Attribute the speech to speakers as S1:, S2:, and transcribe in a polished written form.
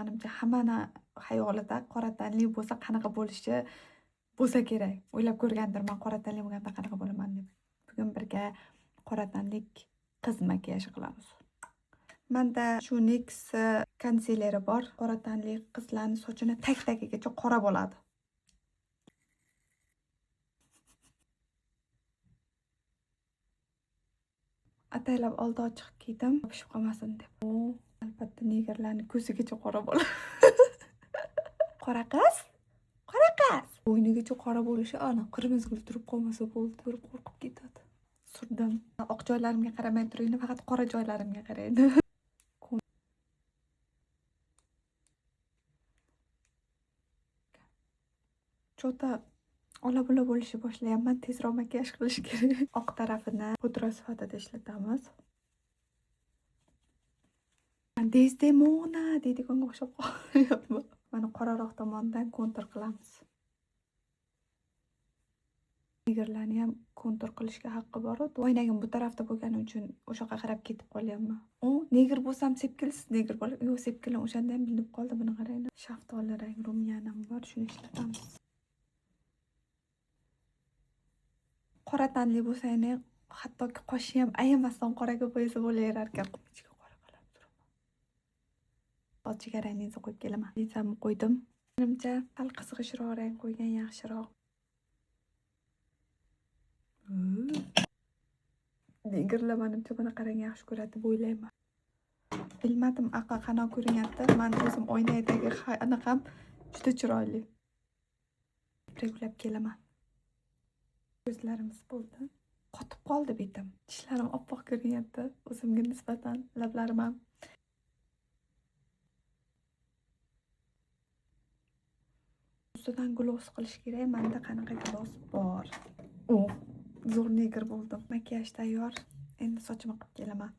S1: Menimcha hammani xayolida qora tanli bo'lsa qanaqa bo'lishi bo'lsa kerak. O'ylab ko'rgandirman qora tanli bo'lganda qanaqa bo'laman deb. Bugun birga qora tanlik qiz makiyaji qilamiz. Menda shu NYX konsileri bor. Qora tanli qizlarning sochini tak-tagigacha qora bo'ladi. Ataylab oldi ochiq kiydim, yopishib qolmasin deb. Albatta negerlarning ko'zigacha qora bo'ladi. Qora qiz? Qora qiz. Bo'ynigacha qora bo'lishi aniq. Qirmizigul turib qolmasa bo'ldi, bir qo'rqib ketadi. Surdim. Oq joylarimga qaramay turinglar, faqat qora joylarimga qaraydi. Chota ola-bula bo'lishi boshlayapman. Tezroq makiyaj qilish kerak. Oq tarafini pudra sifatida ishlatamiz. Desdemona deydiganga o'xshab qolyapti. Mana qoraroq tomonidan kontur qilamiz. Negerlarni ham kontur qilishga haqqi bor. Oynagim bu tarafda bo'lgani uchun o'sha yoqqa qarab ketib qolyapman. Neger bo'lsam sepkilsiz neger bo'lar. Yo'q, sepkilim o'shanda ham bilinib qoldi, buni qarang. Shaftoli rang rumyanim bor, shuni ishlatamiz. Qora tanli bo'lsang, hattoki qoshni ham ayamasdan qoraga bo'yasa bo'laverar ekan. Ichiga qora qilib turaman. Ochiq rangingizni qo'yib kelaman. Linzamni qo'ydim. Menimcha sal qizg'ishroq rang qo'ygan yaxshiroq. Negerlar menimcha buni qarang yaxshi ko'radi deb o'ylayman. Bilmadim, aql qanaqa ko'rinyapti. Men o'zim oynadagi anaqam juda chiroyli. Regulab kelaman. Ko'zlarimiz bo'ldi. Qotib qoldi betim. Tishlarim oppoq ko'rinyapti. O'zimga nisbatan lablarim ham. Ustidan gloss qilish kerak. Menda qanaqa gloss bor? Zo'r neger bo'ldim. Makiyaj tayyor. Endi sochimni qilib kelaman.